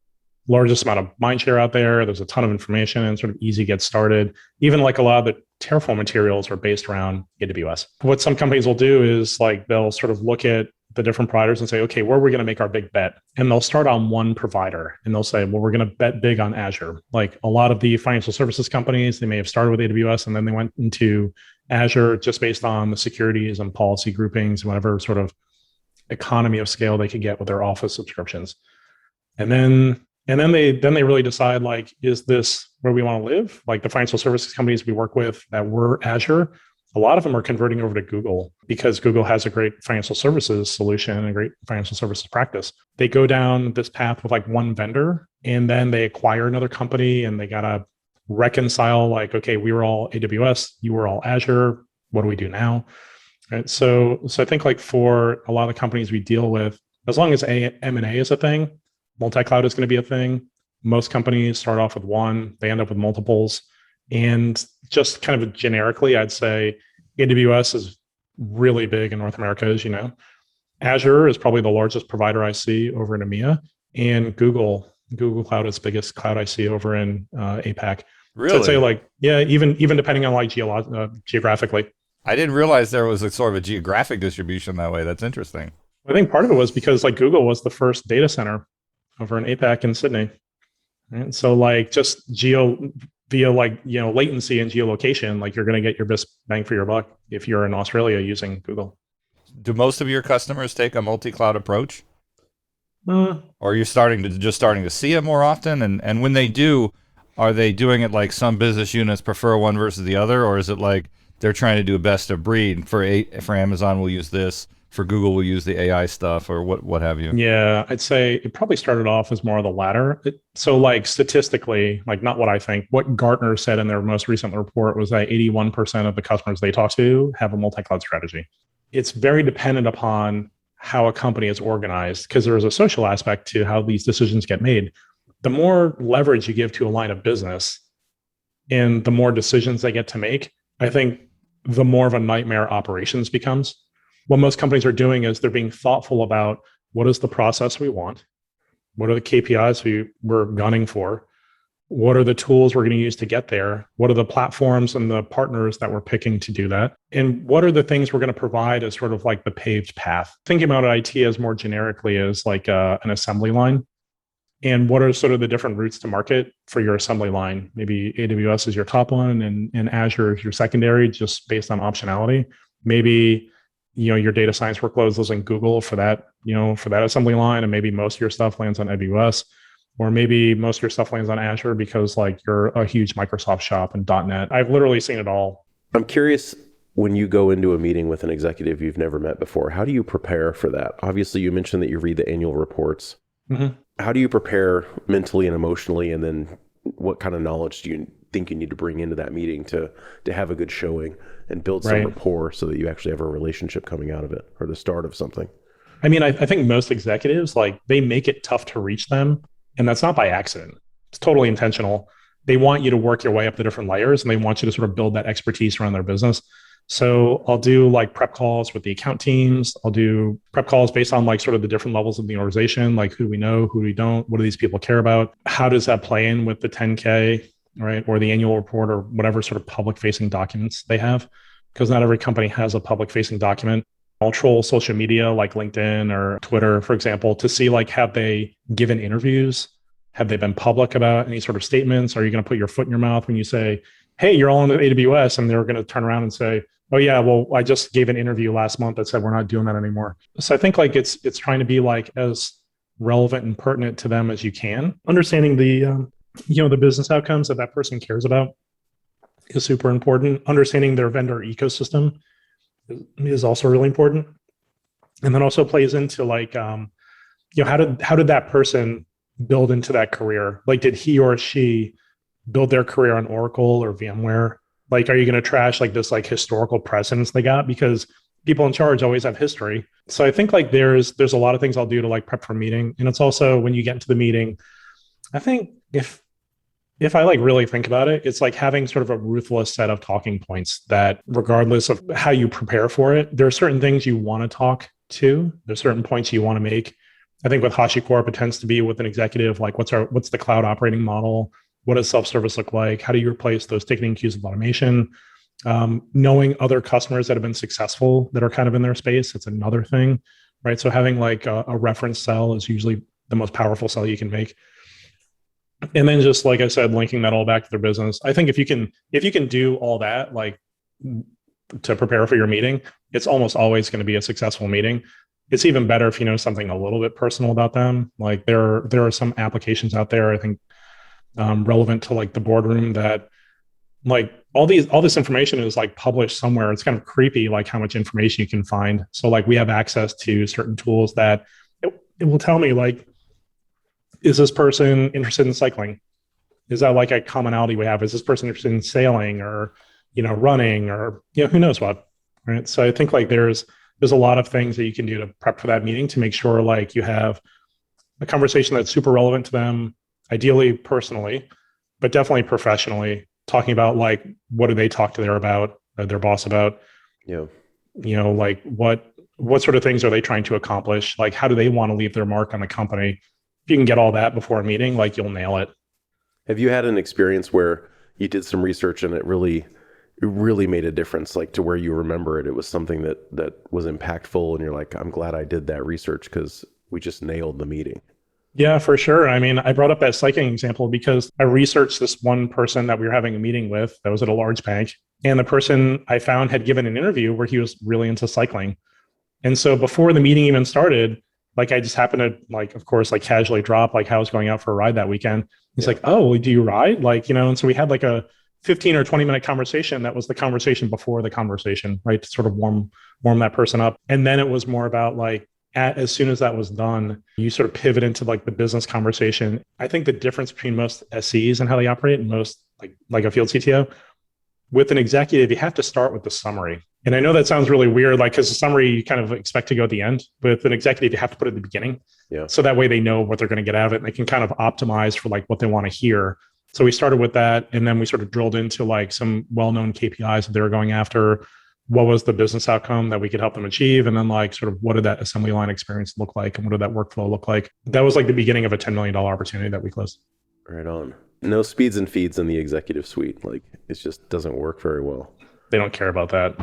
largest amount of mindshare out there. There's a ton of information and sort of easy to get started. Even like a lot of the Terraform materials are based around AWS. What some companies will do is like they'll sort of look at the different providers and say, okay, where are we going to make our big bet? And they'll start on one provider and they'll say, well, we're going to bet big on Azure. Like a lot of the financial services companies, they may have started with AWS and then they went into Azure just based on the securities and policy groupings, whatever sort of economy of scale they could get with their Office subscriptions. And then they really decide, like, is this where we want to live? Like the financial services companies we work with that were Azure, a lot of them are converting over to Google because Google has a great financial services solution and a great financial services practice. They go down this path with like one vendor and then they acquire another company and they got to reconcile like, okay, we were all AWS, you were all Azure. What do we do now? Right. So I think like for a lot of the companies we deal with, as long as M&A is a thing, multi-cloud is going to be a thing. Most companies start off with one, they end up with multiples. And just kind of generically, I'd say AWS is really big in North America, as you know. Azure is probably the largest provider I see over in EMEA. And Google Cloud is the biggest cloud I see over in APAC. Really? So I'd say like, yeah, even depending on like geographically. I didn't realize there was a sort of a geographic distribution that way. That's interesting. I think part of it was because like Google was the first data center over in APAC in Sydney. Right? So like just via like, latency and geolocation, like you're going to get your best bang for your buck if you're in Australia using Google. Do most of your customers take a multi-cloud approach? Or are you starting to see it more often? And when they do, are they doing it like some business units prefer one versus the other? Or is it like they're trying to do a best of breed? For Amazon, we'll use this. for Google, we'll use the AI stuff or what have you? Yeah, I'd say it probably started off as more of the latter. So like statistically, like not what I think, what Gartner said in their most recent report was that 81% of the customers they talk to have a multi-cloud strategy. It's very dependent upon how a company is organized because there is a social aspect to how these decisions get made. The more leverage you give to a line of business and the more decisions they get to make, I think the more of a nightmare operations becomes. What most companies are doing is they're being thoughtful about what is the process we want? What are the KPIs we're gunning for? What are the tools we're going to use to get there? What are the platforms and the partners that we're picking to do that? And what are the things we're going to provide as sort of like the paved path? Thinking about IT as more generically as like an assembly line. And what are sort of the different routes to market for your assembly line? Maybe AWS is your top one and Azure is your secondary, just based on optionality. Maybe your data science workloads lives in Google for that, for that assembly line, and maybe most of your stuff lands on AWS, or maybe most of your stuff lands on Azure because like you're a huge Microsoft shop and .NET. I've literally seen it all. I'm curious, when you go into a meeting with an executive you've never met before, how do you prepare for that? Obviously, you mentioned that you read the annual reports. Mm-hmm. How do you prepare mentally and emotionally? And then what kind of knowledge do you think you need to bring into that meeting to have a good showing and build some rapport so that you actually have a relationship coming out of it or the start of something? I mean, I think most executives, like they make it tough to reach them. And that's not by accident. It's totally intentional. They want you to work your way up the different layers and they want you to sort of build that expertise around their business. So I'll do like prep calls with the account teams. I'll do prep calls based on like sort of the different levels of the organization, like who do we know, who do we don't, what do these people care about? How does that play in with the 10K, right? Or the annual report or whatever sort of public facing documents they have, because not every company has a public facing document. I'll troll social media like LinkedIn or Twitter, for example, to see like, have they given interviews? Have they been public about any sort of statements? Are you going to put your foot in your mouth when you say, hey, you're all in AWS? And they're going to turn around and say, oh yeah, well, I just gave an interview last month that said we're not doing that anymore. So I think like it's trying to be like as relevant and pertinent to them as you can. Understanding the the business outcomes that person cares about is super important. Understanding their vendor ecosystem is also really important. And then also plays into like how did that person build into that career? Like, did he or she build their career on Oracle or VMware? Like, are you going to trash like this like historical precedence they got? Because people in charge always have history. So I think like there's a lot of things I'll do to like prep for a meeting. And it's also when you get into the meeting, I think if I like really think about it, it's like having sort of a ruthless set of talking points that regardless of how you prepare for it, there are certain things you want to talk to. There's certain points you want to make. I think with HashiCorp, it tends to be with an executive, like what's the cloud operating model? What does self-service look like? How do you replace those ticketing queues with automation? Knowing other customers that have been successful that are kind of in their space, it's another thing, right? So having like a reference cell is usually the most powerful cell you can make. And then just like I said, linking that all back to their business. I think if you can do all that, like to prepare for your meeting, it's almost always going to be a successful meeting. It's even better if you know something a little bit personal about them. Like there are some applications out there, I think, relevant to like the boardroom that like all this information is like published somewhere. It's kind of creepy, like how much information you can find. So like we have access to certain tools that it will tell me like, is this person interested in cycling? Is that like a commonality we have? Is this person interested in sailing or, running or, who knows what, right? So I think like there's a lot of things that you can do to prep for that meeting to make sure like you have a conversation that's super relevant to them, ideally personally, but definitely professionally, talking about like, what do they talk to their boss about? Yeah. Like what sort of things are they trying to accomplish? Like, how do they want to leave their mark on the company? If you can get all that before a meeting, like you'll nail it. Have you had an experience where you did some research and it really made a difference, like to where you remember it? It was something that was impactful and you're like, I'm glad I did that research because we just nailed the meeting. Yeah, for sure. I mean, I brought up that cycling example because I researched this one person that we were having a meeting with that was at a large bank. And the person I found had given an interview where he was really into cycling. And so before the meeting even started, like I just happened to like, of course, like casually drop like how I was going out for a ride that weekend. He's like, oh, well, do you ride? Like, and so we had like a 15 or 20-minute conversation that was the conversation before the conversation, right? To sort of warm that person up. And then it was more about like, as soon as that was done, you sort of pivot into like the business conversation. I think the difference between most SEs and how they operate and most like a field CTO, with an executive, you have to start with the summary. And I know that sounds really weird, like because the summary you kind of expect to go at the end. With an executive, you have to put it at the beginning. Yeah. So that way they know what they're going to get out of it and they can kind of optimize for like what they want to hear. So we started with that, and then we sort of drilled into like some well-known KPIs that they were going after. What was the business outcome that we could help them achieve? And then like sort of what did that assembly line experience look like? And what did that workflow look like? That was like the beginning of a $10 million opportunity that we closed. Right on. No speeds and feeds in the executive suite. Like it just doesn't work very well. They don't care about that.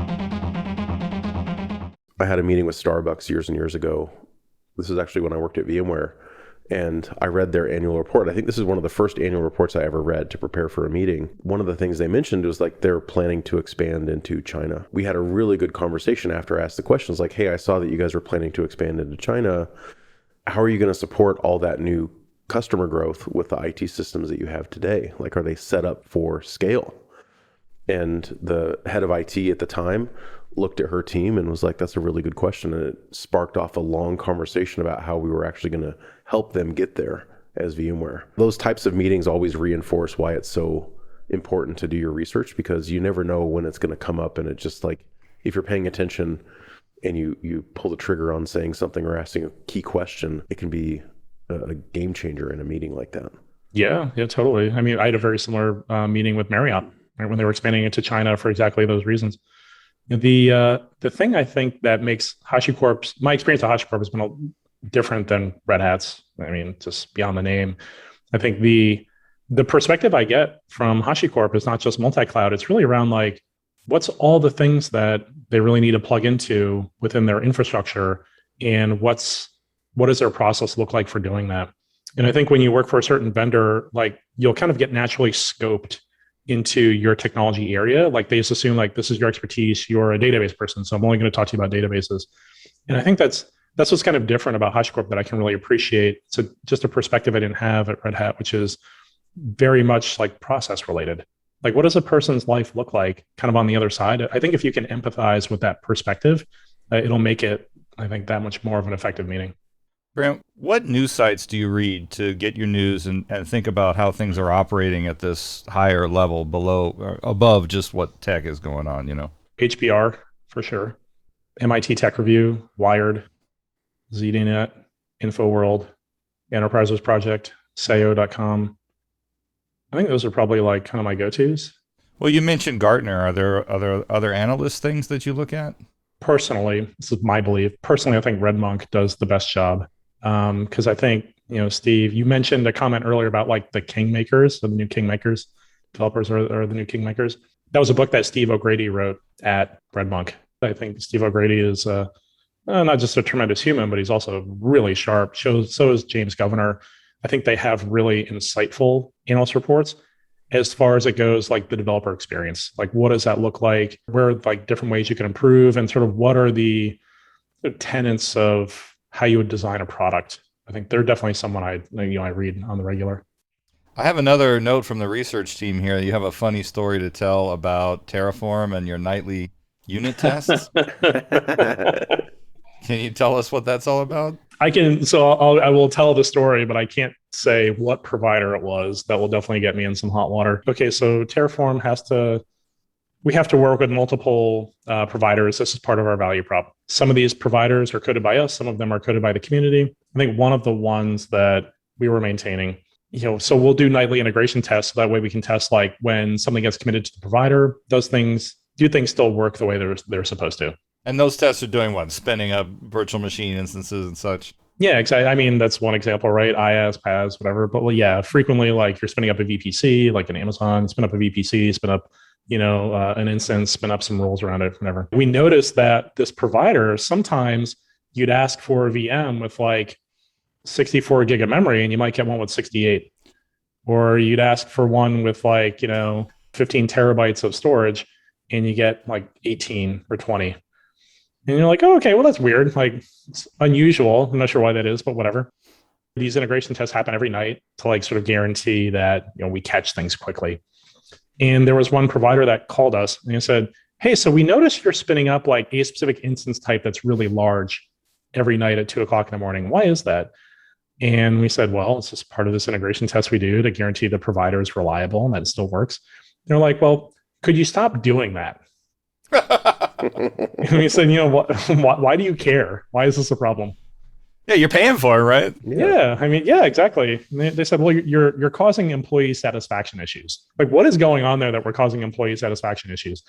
I had a meeting with Starbucks years and years ago. This is actually when I worked at VMware. And I read their annual report. I think this is one of the first annual reports I ever read to prepare for a meeting. One of the things they mentioned was like they're planning to expand into China. We had a really good conversation after I asked the questions like, hey, I saw that you guys were planning to expand into China. How are you going to support all that new customer growth with the IT systems that you have today? Like, are they set up for scale? And the head of IT at the time looked at her team and was like, that's a really good question. And it sparked off a long conversation about how we were actually going to help them get there as VMware. Those types of meetings always reinforce why it's so important to do your research, because you never know when it's going to come up. And it just like, if you're paying attention and you pull the trigger on saying something or asking a key question, it can be a game changer in a meeting like that. Yeah, totally. I mean, I had a very similar meeting with Marriott, right, when they were expanding into China for exactly those reasons. The thing I think that makes HashiCorp's, my experience at HashiCorp has been different than Red Hat's. I mean, just beyond the name. I think the perspective I get from HashiCorp is not just multi-cloud. It's really around like, what's all the things that they really need to plug into within their infrastructure, and what does their process look like for doing that? And I think when you work for a certain vendor, like you'll kind of get naturally scoped into your technology area. Like they just assume like, this is your expertise. You're a database person, so I'm only going to talk to you about databases. And I think that's what's kind of different about HashiCorp that I can really appreciate. So just a perspective I didn't have at Red Hat, which is very much like process related. Like, what does a person's life look like kind of on the other side? I think if you can empathize with that perspective, it'll make it, I think, that much more of an effective meeting. Brent, what news sites do you read to get your news and think about how things are operating at this higher level below or above just what tech is going on, you know? HBR, for sure. MIT Tech Review, Wired, ZDNet, InfoWorld, Enterprises Project, SEO.com. I think those are probably like kind of my go-tos. Well, you mentioned Gartner. Are there other analyst things that you look at? Personally, this is my belief. Personally, I think RedMonk does the best job. Because I think, Steve, you mentioned a comment earlier about like the kingmakers, the new kingmakers, developers are the new kingmakers. That was a book that Steve O'Grady wrote at RedMonk. I think Steve O'Grady is not just a tremendous human, but he's also really sharp. So is James Governor. I think they have really insightful analyst reports as far as it goes, like the developer experience. Like, what does that look like? Where are like different ways you can improve, and sort of what are the tenets of how you would design a product? I think they're definitely someone I read on the regular. I have another note from the research team here. You have a funny story to tell about Terraform and your nightly unit tests. Can you tell us what that's all about? I can. So I will tell the story, but I can't say what provider it was. That will definitely get me in some hot water. Okay, so Terraform we have to work with multiple providers. This is part of our value prop. Some of these providers are coded by us. Some of them are coded by the community. I think one of the ones that we were maintaining, so we'll do nightly integration tests. So that way we can test like when something gets committed to the provider, do things still work the way they're supposed to? And those tests are doing what? Spinning up virtual machine instances and such? Yeah, exactly. I mean, that's one example, right? IaaS, PaaS, whatever. But well, yeah, frequently like you're spinning up a VPC, like an Amazon, spin up a VPC, spin up an instance, spin up some rules around it, whatever. We noticed that this provider, sometimes you'd ask for a VM with like 64 gig of memory and you might get one with 68. Or you'd ask for one with like, 15 terabytes of storage and you get like 18 or 20. And you're like, oh, okay, well, that's weird. Like, it's unusual. I'm not sure why that is, but whatever. These integration tests happen every night to like sort of guarantee that, we catch things quickly. And there was one provider that called us and he said, hey, so we noticed you're spinning up like a specific instance type that's really large every night at 2:00 in the morning. Why is that? And we said, well, it's just part of this integration test we do to guarantee the provider is reliable and that it still works. They're like, well, could you stop doing that? And we said, why do you care? Why is this a problem? Yeah, you're paying for it, right? Yeah, I mean, yeah, exactly. And they said, well, you're causing employee satisfaction issues. Like, what is going on there that we're causing employee satisfaction issues?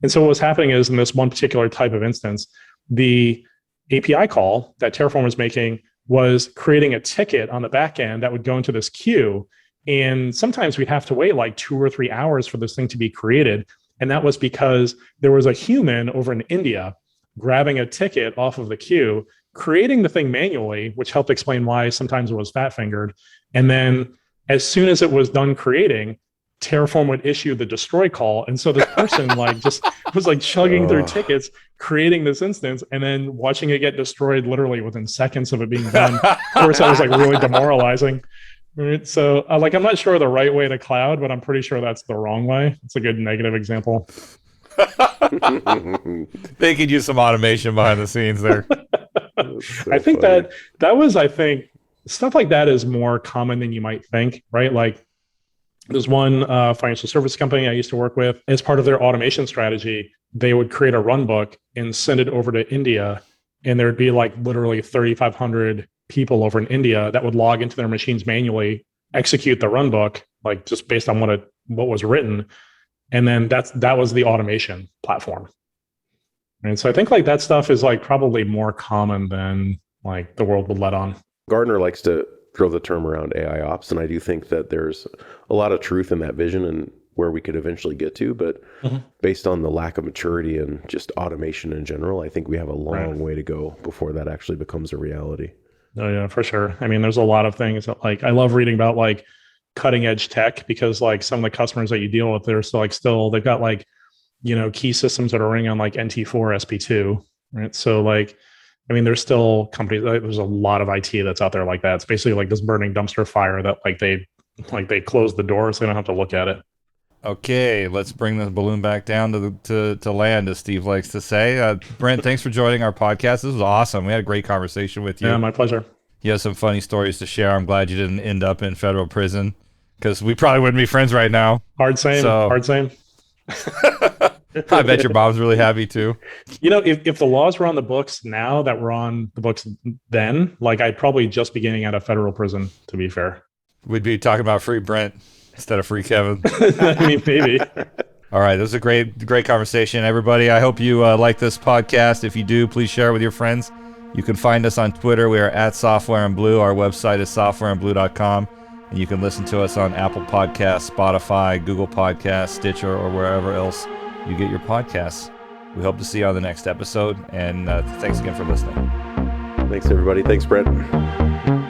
And so what was happening is in this one particular type of instance, the API call that Terraform was making was creating a ticket on the back end that would go into this queue. And sometimes we'd have to wait like 2 or 3 hours for this thing to be created. And that was because there was a human over in India grabbing a ticket off of the queue, creating the thing manually, which helped explain why sometimes it was fat fingered. And then as soon as it was done creating, Terraform would issue the destroy call. And so this person just was like chugging through tickets, creating this instance, and then watching it get destroyed literally within seconds of it being done. Of course, that was like really demoralizing. Right? So I'm not sure the right way to cloud, but I'm pretty sure that's the wrong way. It's a good negative example. They could use some automation behind the scenes there. So I think funny. that was stuff like that is more common than you might think, right? Like there's one financial service company I used to work with. As part of their automation strategy, they would create a run book and send it over to India, and there'd be like literally 3,500 people over in India that would log into their machines manually, execute the run book, like just based on what was written, and then that was the automation platform. And so I think like that stuff is like probably more common than like the world would let on. Gardner likes to throw the term around AI ops, and I do think that there's a lot of truth in that vision and where we could eventually get to, but based on the lack of maturity and just automation in general, I think we have a long way to go before that actually becomes a reality. Oh yeah, for sure. I mean, there's a lot of things that like I love reading about like cutting edge tech, because like some of the customers that you deal with, they're still they've got like, key systems that are running on like NT4 SP2, right? So like, I mean, there's still companies, there's a lot of IT that's out there like that. It's basically like this burning dumpster fire that they close the door so they don't have to look at it. Okay, let's bring the balloon back down to land, as Steve likes to say. Brent, thanks for joining our podcast. This was awesome. We had a great conversation with you. Yeah, my pleasure. You have some funny stories to share. I'm glad you didn't end up in federal prison, because we probably wouldn't be friends right now. Hard same. I bet your mom's really happy too. If the laws were on the books now that were on the books then, like I'd probably just be getting out of federal prison, to be fair. We'd be talking about free Brent instead of free Kevin. I mean, maybe. All right, this was a great conversation, everybody. I hope you like this podcast. If you do, please share it with your friends. You can find us on Twitter. We are at Software and Blue. Our website is softwareandblue.com. And you can listen to us on Apple Podcasts, Spotify, Google Podcasts, Stitcher, or wherever else you get your podcasts. We hope to see you on the next episode. And thanks again for listening. Thanks, everybody. Thanks, Brent.